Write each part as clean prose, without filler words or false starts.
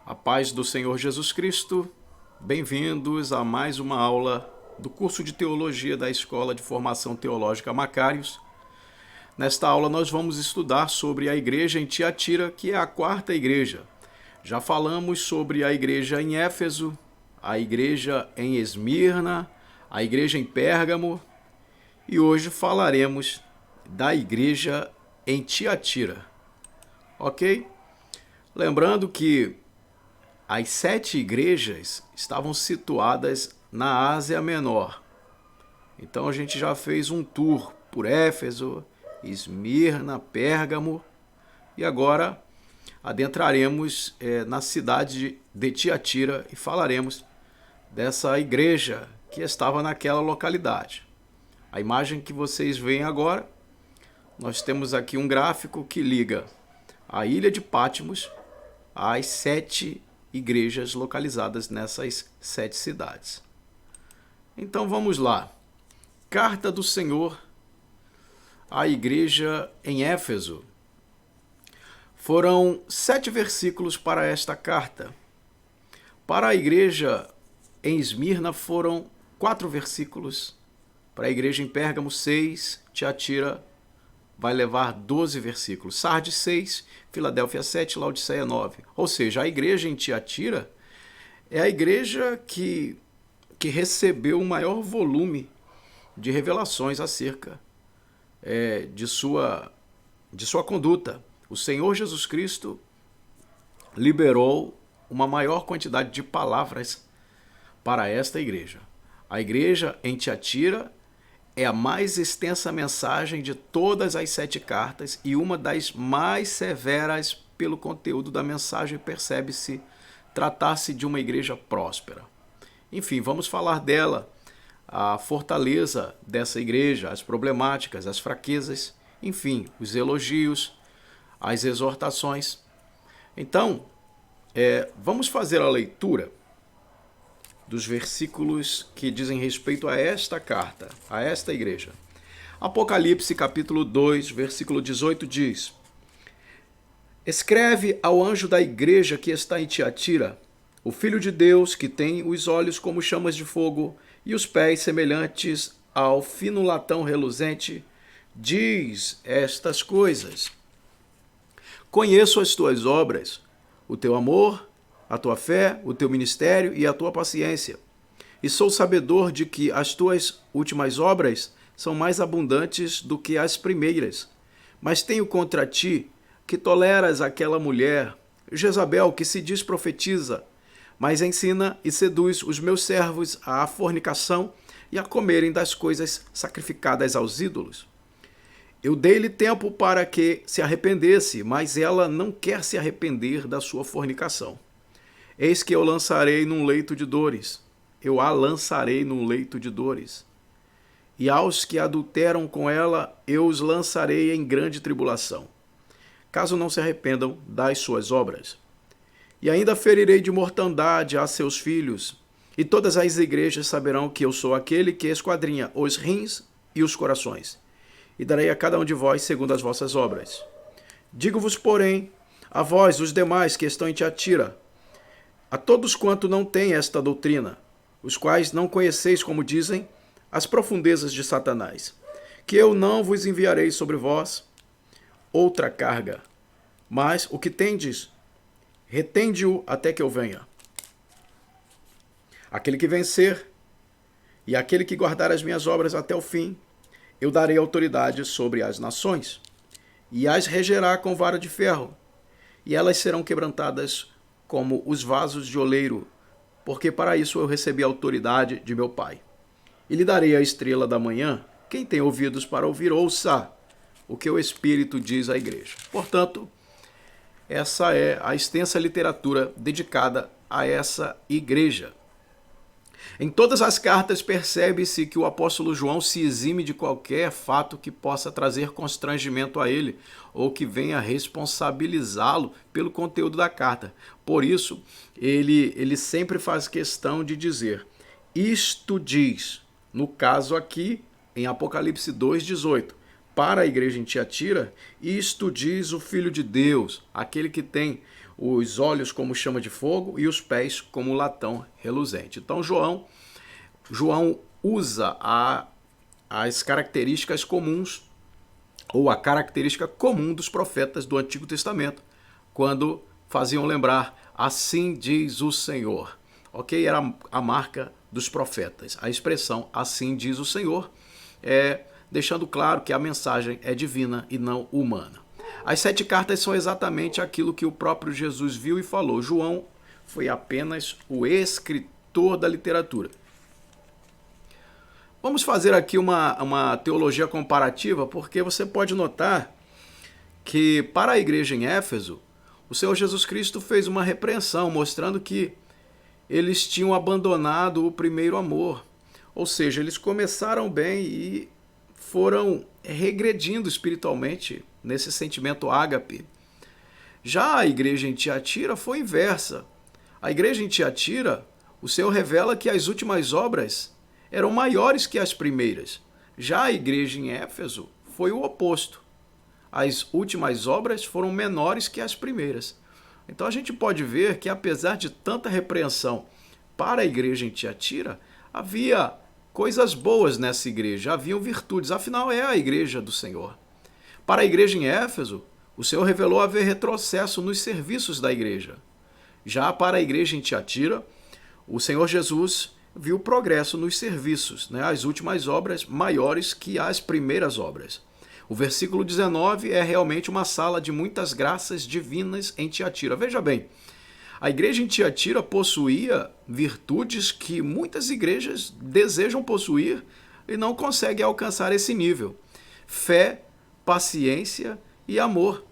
A paz do Senhor Jesus Cristo, bem-vindos a mais uma aula do curso de Teologia da Escola de Formação Teológica Macários. Nesta aula nós vamos estudar sobre a igreja em Tiatira, que é a quarta igreja. Já falamos sobre a igreja em Éfeso, a igreja em Esmirna, a igreja em Pérgamo e hoje falaremos da igreja em Tiatira, ok? Lembrando que as 7 igrejas estavam situadas na Ásia Menor. Então a gente já fez um tour por Éfeso, Esmirna, Pérgamo e agora adentraremos na cidade de Tiatira e falaremos dessa igreja que estava naquela localidade. A imagem que vocês veem agora, nós temos aqui um gráfico que liga a ilha de Patmos às 7 igrejas localizadas nessas 7 cidades. Então vamos lá. Carta do Senhor à igreja em Éfeso. Foram 7 versículos para esta carta. Para a igreja em Esmirna foram 4 versículos. Para a igreja em Pérgamo, 6. Tiatira vai levar 12 versículos. Sardes, 6. Filadélfia, 7. Laodiceia, 9. Ou seja, a igreja em Tiatira é a igreja que recebeu o maior volume de revelações acerca de sua conduta. O Senhor Jesus Cristo liberou uma maior quantidade de palavras para esta igreja. A igreja em Tiatira é a mais extensa mensagem de todas as 7 cartas e uma das mais severas pelo conteúdo da mensagem, percebe-se tratar-se de uma igreja próspera. Enfim, vamos falar dela, a fortaleza dessa igreja, as problemáticas, as fraquezas, enfim, os elogios, as exortações. Então, vamos fazer a leitura dos versículos que dizem respeito a esta carta, a esta igreja. Apocalipse capítulo 2, versículo 18 diz: Escreve ao anjo da igreja que está em Tiatira, o Filho de Deus, que tem os olhos como chamas de fogo e os pés semelhantes ao fino latão reluzente, diz estas coisas: Conheço as tuas obras, o teu amor, a tua fé, o teu ministério e a tua paciência. E sou sabedor de que as tuas últimas obras são mais abundantes do que as primeiras. Mas tenho contra ti que toleras aquela mulher, Jezabel, que se diz profetiza, mas ensina e seduz os meus servos à fornicação e a comerem das coisas sacrificadas aos ídolos. Eu dei-lhe tempo para que se arrependesse, mas ela não quer se arrepender da sua fornicação. Eis que eu lançarei num leito de dores. Eu a lançarei num leito de dores. E aos que adulteram com ela, eu os lançarei em grande tribulação, caso não se arrependam das suas obras. E ainda ferirei de mortandade a seus filhos, e todas as igrejas saberão que eu sou aquele que esquadrinha os rins e os corações, e darei a cada um de vós segundo as vossas obras. Digo-vos, porém, a vós, os demais que estão em Tiatira, a todos quanto não têm esta doutrina, os quais não conheceis, como dizem, as profundezas de Satanás, que eu não vos enviarei sobre vós outra carga, mas o que tendes, retende-o até que eu venha. Aquele que vencer e aquele que guardar as minhas obras até o fim, eu darei autoridade sobre as nações, e as regerá com vara de ferro, e elas serão quebrantadas como os vasos de oleiro, porque para isso eu recebi a autoridade de meu Pai. E lhe darei a estrela da manhã. Quem tem ouvidos para ouvir, ouça o que o Espírito diz à igreja. Portanto, essa é a extensa literatura dedicada a essa igreja. Em todas as cartas percebe-se que o apóstolo João se exime de qualquer fato que possa trazer constrangimento a ele ou que venha responsabilizá-lo pelo conteúdo da carta. Por isso, ele sempre faz questão de dizer: isto diz, no caso aqui, em Apocalipse 2,18, para a igreja em Tiatira, isto diz o Filho de Deus, aquele que tem os olhos como chama de fogo e os pés como latão reluzente. Então João usa as características comuns, ou a característica comum dos profetas do Antigo Testamento, quando faziam lembrar, assim diz o Senhor. Ok? Era a marca dos profetas. A expressão assim diz o Senhor deixando claro que a mensagem é divina e não humana. As 7 cartas são exatamente aquilo que o próprio Jesus viu e falou. João foi apenas o escritor da literatura. Vamos fazer aqui uma teologia comparativa, porque você pode notar que para a igreja em Éfeso, o Senhor Jesus Cristo fez uma repreensão, mostrando que eles tinham abandonado o primeiro amor. Ou seja, eles começaram bem e foram regredindo espiritualmente nesse sentimento ágape. Já a igreja em Tiatira foi inversa. A igreja em Tiatira, o Senhor revela que as últimas obras eram maiores que as primeiras. Já a igreja em Éfeso foi o oposto. As últimas obras foram menores que as primeiras. Então a gente pode ver que, apesar de tanta repreensão para a igreja em Tiatira, havia coisas boas nessa igreja, haviam virtudes, afinal é a igreja do Senhor. Para a igreja em Éfeso, o Senhor revelou haver retrocesso nos serviços da igreja. Já para a igreja em Tiatira, o Senhor Jesus viu progresso nos serviços, as últimas obras maiores que as primeiras obras. O versículo 19 é realmente uma sala de muitas graças divinas em Tiatira. Veja bem, a igreja em Tiatira possuía virtudes que muitas igrejas desejam possuir e não conseguem alcançar esse nível: fé, paciência e amor.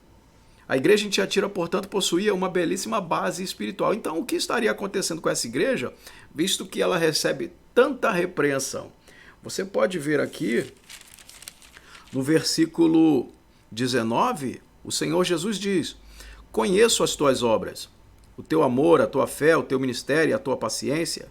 A igreja em Tiatira, portanto, possuía uma belíssima base espiritual. Então, o que estaria acontecendo com essa igreja, visto que ela recebe tanta repreensão? Você pode ver aqui, no versículo 19, o Senhor Jesus diz: conheço as tuas obras, o teu amor, a tua fé, o teu ministério e a tua paciência,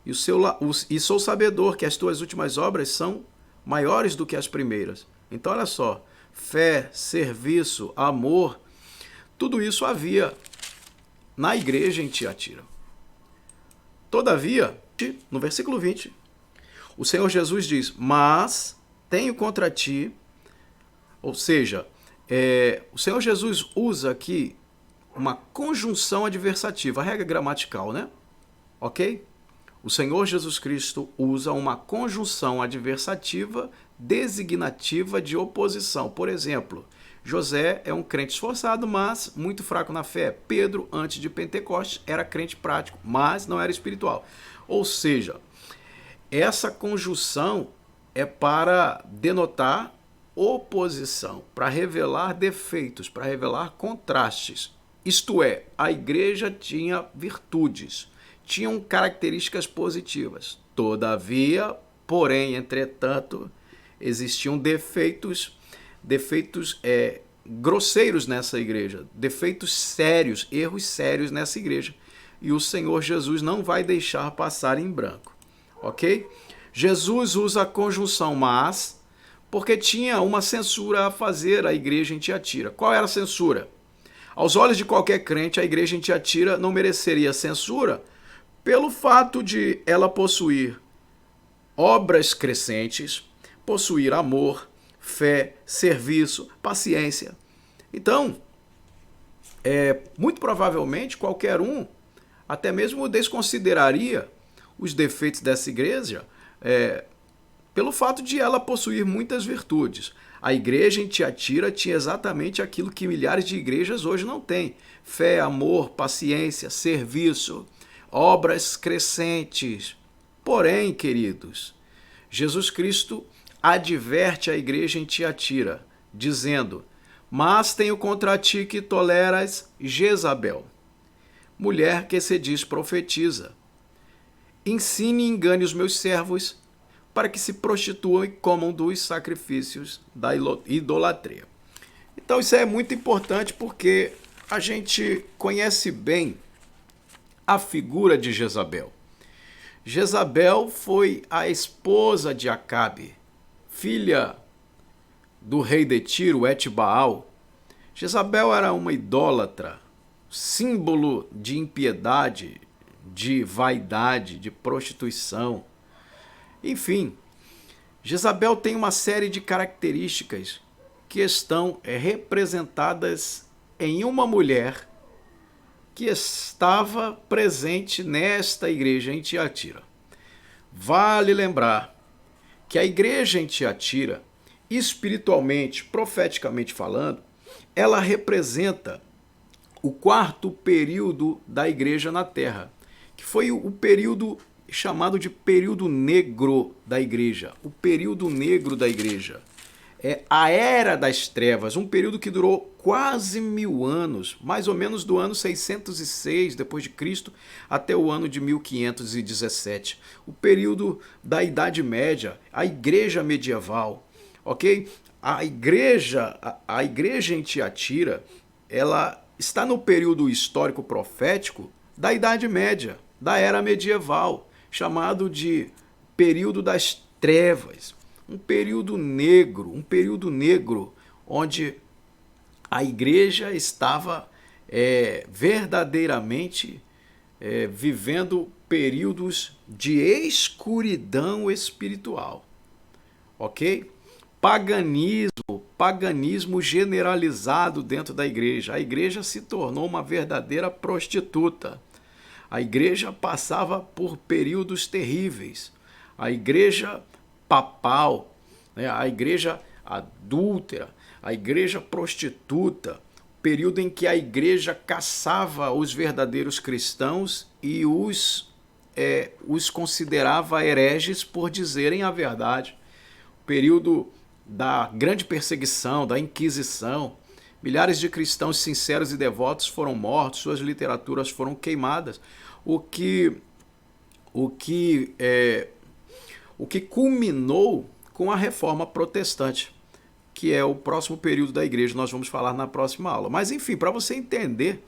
e sou sabedor que as tuas últimas obras são maiores do que as primeiras. Então, olha só, fé, serviço, amor, tudo isso havia na igreja em Tiatira. Todavia, no versículo 20, o Senhor Jesus diz: mas tenho contra ti, ou seja, o Senhor Jesus usa aqui uma conjunção adversativa, a regra gramatical, né? Ok? O Senhor Jesus Cristo usa uma conjunção adversativa designativa de oposição. Por exemplo, José é um crente esforçado, mas muito fraco na fé. Pedro, antes de Pentecostes, era crente prático, mas não era espiritual. Ou seja, essa conjunção é para denotar oposição, para revelar defeitos, para revelar contrastes. Isto é, a igreja tinha virtudes, tinham características positivas. Todavia, porém, entretanto, existiam defeitos grosseiros nessa igreja, defeitos sérios, erros sérios nessa igreja. E o Senhor Jesus não vai deixar passar em branco, ok? Jesus usa a conjunção mas, porque tinha uma censura a fazer à igreja em Tiatira. Qual era a censura? Aos olhos de qualquer crente, a igreja em Tiatira não mereceria censura pelo fato de ela possuir obras crescentes, possuir amor, fé, serviço, paciência. Então, muito provavelmente qualquer um até mesmo desconsideraria os defeitos dessa igreja pelo fato de ela possuir muitas virtudes. A igreja em Tiatira tinha exatamente aquilo que milhares de igrejas hoje não têm: fé, amor, paciência, serviço, obras crescentes. Porém, queridos, Jesus Cristo adverte a igreja em Tiatira, dizendo: mas tenho contra ti que toleras Jezabel, mulher que se diz profetiza. Ensine e engane os meus servos, para que se prostituam e comam dos sacrifícios da idolatria. Então isso é muito importante, porque a gente conhece bem a figura de Jezabel. Jezabel foi a esposa de Acabe, filha do rei de Tiro, Etbaal. Jezabel era uma idólatra, símbolo de impiedade, de vaidade, de prostituição. Enfim, Jezabel tem uma série de características que estão representadas em uma mulher que estava presente nesta igreja em Tiatira. Vale lembrar que a igreja em Tiatira, espiritualmente, profeticamente falando, ela representa o quarto período da igreja na Terra, que foi o período chamado de período negro da igreja. O período negro da igreja é a Era das Trevas, um período que durou quase 1000 anos, mais ou menos do ano 606 depois de Cristo até o ano de 1517. O período da Idade Média, a igreja medieval, ok? A igreja em Tiatira, ela está no período histórico profético da Idade Média, da Era Medieval, chamado de período das trevas. Um período negro, onde a igreja estava verdadeiramente vivendo períodos de escuridão espiritual, ok? Paganismo generalizado dentro da igreja. A igreja se tornou uma verdadeira prostituta. A igreja passava por períodos terríveis. A igreja papal, né? A igreja adúltera, a igreja prostituta, período em que a igreja caçava os verdadeiros cristãos e os considerava hereges por dizerem a verdade. Período da grande perseguição, da Inquisição. Milhares de cristãos sinceros e devotos foram mortos, suas literaturas foram queimadas, o que culminou com a Reforma Protestante, que é o próximo período da igreja, nós vamos falar na próxima aula. Mas enfim, para você entender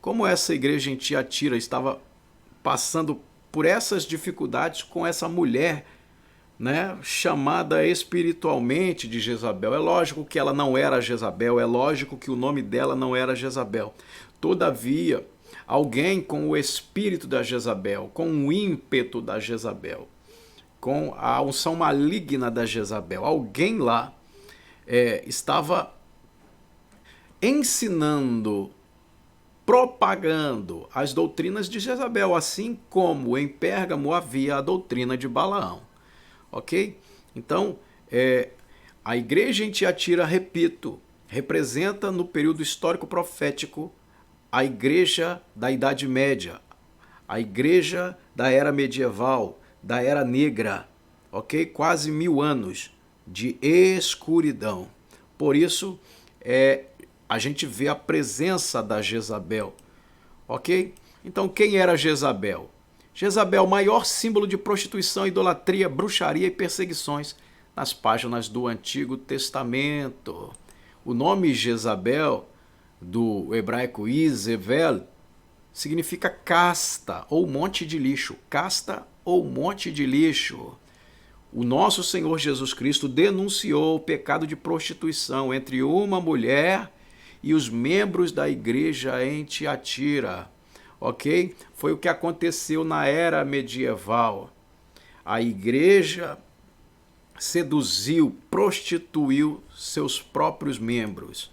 como essa igreja em Tiatira estava passando por essas dificuldades com essa mulher, né, chamada espiritualmente de Jezabel. É lógico que ela não era Jezabel, é lógico que o nome dela não era Jezabel. Todavia, alguém com o espírito da Jezabel, com o ímpeto da Jezabel, com a unção maligna da Jezabel, alguém lá estava ensinando, propagando as doutrinas de Jezabel, assim como em Pérgamo havia a doutrina de Balaão. Ok? Então, a igreja em Tiatira, repito, representa no período histórico profético a igreja da Idade Média, a igreja da Era Medieval, da Era Negra, ok? Quase 1000 anos de escuridão. Por isso, a gente vê a presença da Jezabel, ok? Então, quem era Jezabel? Jezabel, maior símbolo de prostituição, idolatria, bruxaria e perseguições nas páginas do Antigo Testamento. O nome Jezabel, do hebraico Izevel, significa casta ou monte de lixo. Casta ou monte de lixo. O nosso Senhor Jesus Cristo denunciou o pecado de prostituição entre uma mulher e os membros da igreja em Tiatira. Ok? Foi o que aconteceu na era medieval. A igreja seduziu, prostituiu seus próprios membros.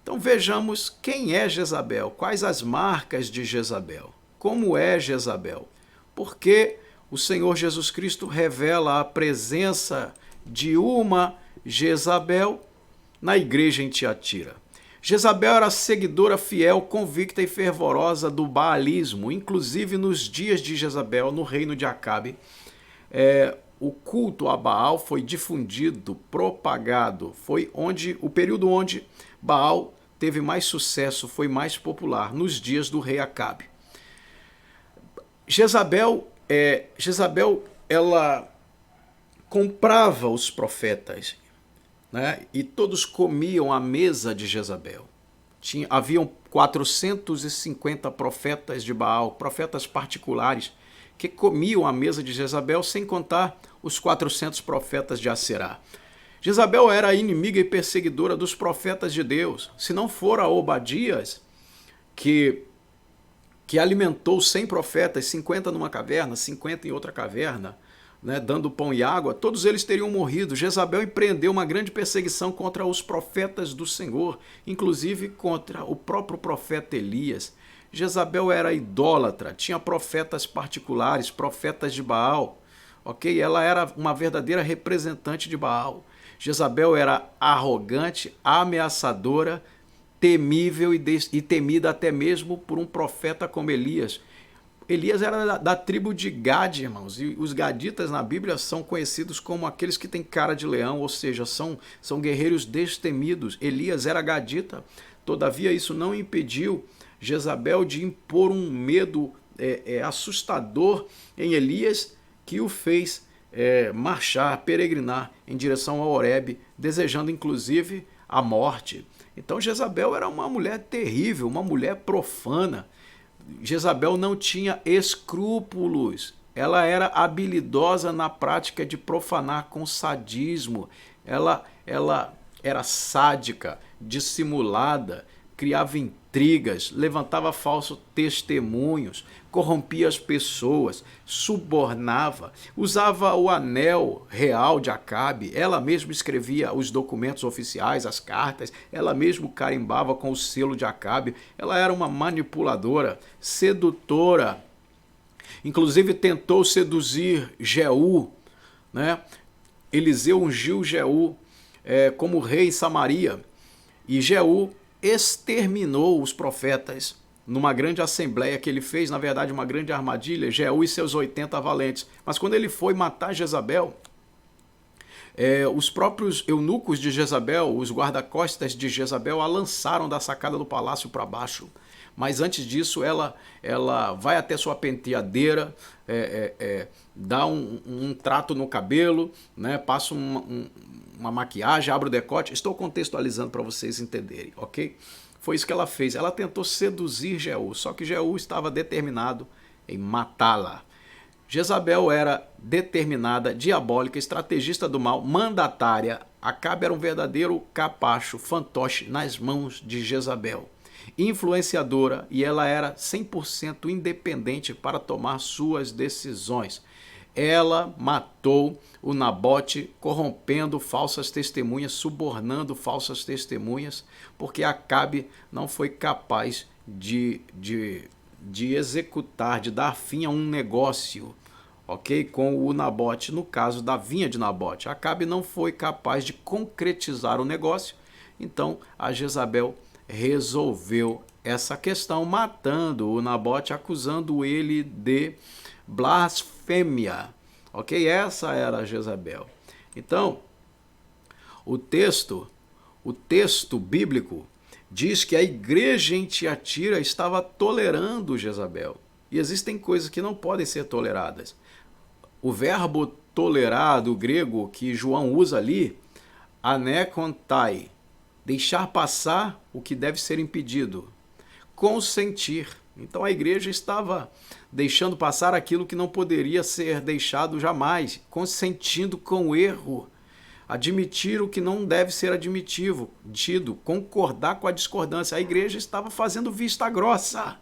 Então vejamos quem é Jezabel, quais as marcas de Jezabel, como é Jezabel. Porque o Senhor Jesus Cristo revela a presença de uma Jezabel na igreja em Tiatira. Jezabel era seguidora fiel, convicta e fervorosa do baalismo. Inclusive nos dias de Jezabel, no reino de Acabe, o culto a Baal foi difundido, propagado. Foi o período onde Baal teve mais sucesso, foi mais popular, nos dias do rei Acabe. Jezabel, ela comprava os profetas, né? E todos comiam à mesa de Jezabel. Haviam 450 profetas de Baal, profetas particulares, que comiam à mesa de Jezabel, sem contar os 400 profetas de Aserá. Jezabel era inimiga e perseguidora dos profetas de Deus. Se não fora Obadias, que alimentou 100 profetas, 50 numa caverna, 50 em outra caverna, né, dando pão e água, todos eles teriam morrido. Jezabel empreendeu uma grande perseguição contra os profetas do Senhor, inclusive contra o próprio profeta Elias. Jezabel era idólatra, tinha profetas particulares, profetas de Baal, ok? Ela era uma verdadeira representante de Baal. Jezabel era arrogante, ameaçadora, temível e temida até mesmo por um profeta como Elias. Elias era da tribo de Gade, irmãos, e os gaditas na Bíblia são conhecidos como aqueles que têm cara de leão, ou seja, são guerreiros destemidos. Elias era gadita, todavia isso não impediu Jezabel de impor um medo assustador em Elias, que o fez marchar, peregrinar em direção ao Horebe, desejando inclusive a morte. Então Jezabel era uma mulher terrível, uma mulher profana. Jezabel não tinha escrúpulos, ela era habilidosa na prática de profanar com sadismo, ela era sádica, dissimulada, criava intrigas, levantava falsos testemunhos, corrompia as pessoas, subornava, usava o anel real de Acabe, ela mesma escrevia os documentos oficiais, as cartas, ela mesma carimbava com o selo de Acabe, ela era uma manipuladora, sedutora, inclusive tentou seduzir Jeú, né? Eliseu ungiu Jeú como rei em Samaria, e Jeú exterminou os profetas numa grande assembleia que ele fez, na verdade uma grande armadilha, Jeú e seus 80 valentes. Mas quando ele foi matar Jezabel, os próprios eunucos de Jezabel, os guarda-costas de Jezabel, a lançaram da sacada do palácio para baixo. Mas antes disso, ela vai até sua penteadeira, dá um trato no cabelo, né, passa uma maquiagem, abre o decote. Estou contextualizando para vocês entenderem, ok? Foi isso que ela fez. Ela tentou seduzir Jeú, só que Jeú estava determinado em matá-la. Jezabel era determinada, diabólica, estrategista do mal, mandatária. Acabe era um verdadeiro capacho, fantoche nas mãos de Jezabel. Influenciadora, e ela era 100% independente para tomar suas decisões. Ela matou o Nabote, corrompendo falsas testemunhas, subornando falsas testemunhas, porque Acabe não foi capaz de executar, de dar fim a um negócio, ok? Com o Nabote, no caso da vinha de Nabote. Acabe não foi capaz de concretizar o negócio, então a Jezabel resolveu essa questão matando o Nabote, acusando ele de blasfêmia, ok? Essa era a Jezabel. Então, o texto bíblico diz que a igreja em Tiatira estava tolerando Jezabel. E existem coisas que não podem ser toleradas. O verbo tolerar do grego que João usa ali, anekontai, deixar passar o que deve ser impedido, consentir. Então a igreja estava deixando passar aquilo que não poderia ser deixado jamais, consentindo com o erro, admitir o que não deve ser admitido, concordar com a discordância. A igreja estava fazendo vista grossa.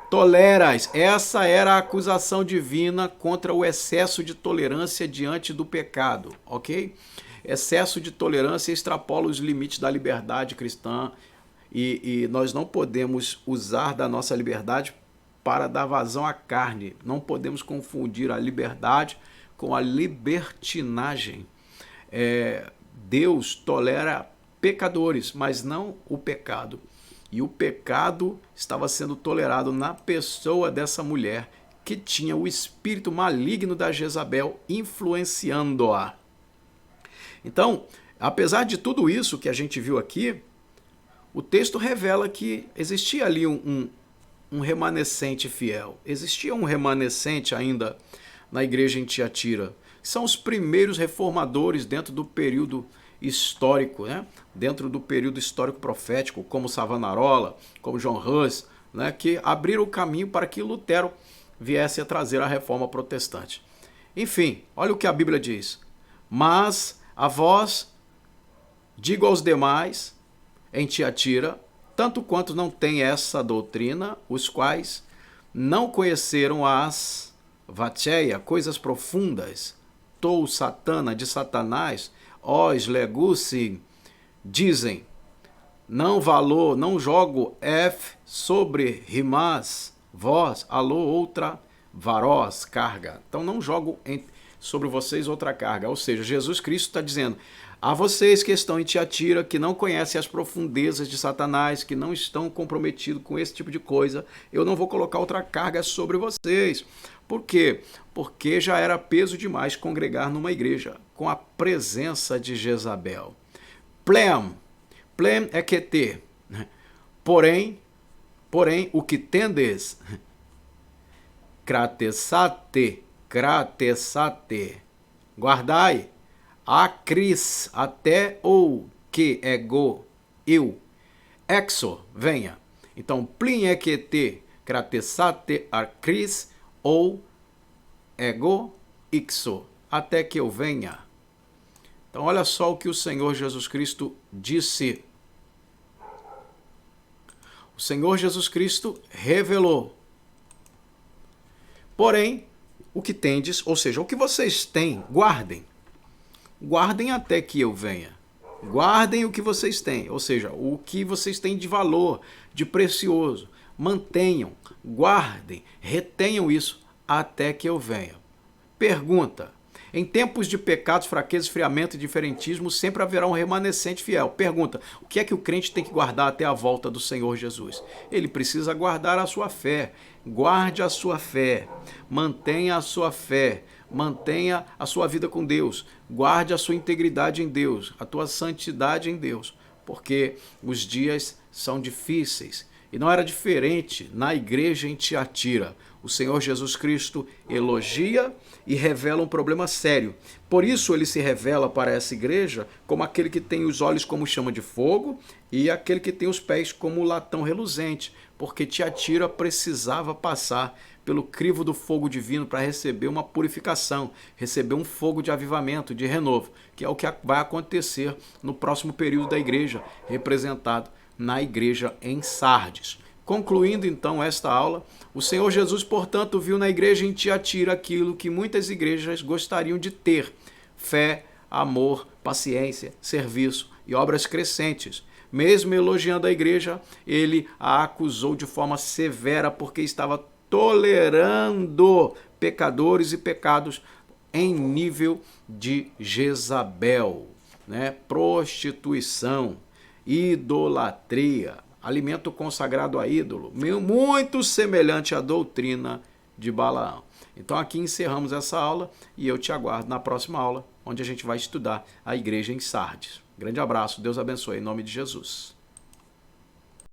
Toleras, essa era a acusação divina contra o excesso de tolerância diante do pecado, ok? Excesso de tolerância extrapola os limites da liberdade cristã e nós não podemos usar da nossa liberdade para dar vazão à carne. Não podemos confundir a liberdade com a libertinagem. Deus tolera pecadores, mas não o pecado. E o pecado estava sendo tolerado na pessoa dessa mulher que tinha o espírito maligno da Jezabel influenciando-a. Então, apesar de tudo isso que a gente viu aqui, o texto revela que existia ali um remanescente fiel. Existia um remanescente ainda na igreja em Tiatira. São os primeiros reformadores dentro do período histórico, né? Dentro do período histórico profético, como Savonarola, como John Hus, né? Que abriram o caminho para que Lutero viesse a trazer a reforma protestante. Enfim, olha o que a Bíblia diz. Mas a vós digo aos demais em Tiatira, tanto quanto não têm essa doutrina, os quais não conheceram as vacheia, coisas profundas, tou satana, de Satanás, os legusi, dizem, não valor, não jogo F sobre rimás, vós, alô, outra, varós, carga. Então não jogo sobre vocês outra carga. Ou seja, Jesus Cristo está dizendo, a vocês que estão em Tiatira, que não conhecem as profundezas de Satanás, que não estão comprometidos com esse tipo de coisa, eu não vou colocar outra carga sobre vocês. Por quê? Porque já era peso demais congregar numa igreja com a presença de Jezabel. Plem é que ter. Porém, o que tendes, cratesate, guardai, acris, até ou que ego, eu, exo, venha. Então, plin é que te, cratesate, acris, ou ego, ixo, até que eu venha. Então, olha só o que o Senhor Jesus Cristo disse. O Senhor Jesus Cristo revelou. Porém, o que tendes, ou seja, o que vocês têm, guardem. Guardem até que eu venha. Guardem o que vocês têm, ou seja, o que vocês têm de valor, de precioso. Mantenham, guardem, retenham isso até que eu venha. Pergunta. Em tempos de pecados, fraqueza, esfriamento e diferentismo, sempre haverá um remanescente fiel. Pergunta, o que é que o crente tem que guardar até a volta do Senhor Jesus? Ele precisa guardar a sua fé. Guarde a sua fé. Mantenha a sua fé. Mantenha a sua vida com Deus. Guarde a sua integridade em Deus, a tua santidade em Deus, porque os dias são difíceis. E não era diferente na igreja em Tiatira. O Senhor Jesus Cristo elogia e revela um problema sério. Por isso ele se revela para essa igreja como aquele que tem os olhos como chama de fogo e aquele que tem os pés como latão reluzente, porque Tiatira precisava passar pelo crivo do fogo divino para receber uma purificação, receber um fogo de avivamento, de renovo, que é o que vai acontecer no próximo período da igreja, representado na igreja em Sardes. Concluindo então esta aula, o Senhor Jesus, portanto, viu na igreja em Tiatira aquilo que muitas igrejas gostariam de ter: fé, amor, paciência, serviço e obras crescentes. Mesmo elogiando a igreja, ele a acusou de forma severa porque estava tolerando pecadores e pecados em nível de Jezabel, né? Prostituição, idolatria, alimento consagrado a ídolo, muito semelhante à doutrina de Balaão. Então aqui encerramos essa aula e eu te aguardo na próxima aula, onde a gente vai estudar a igreja em Sardes. Grande abraço, Deus abençoe, em nome de Jesus.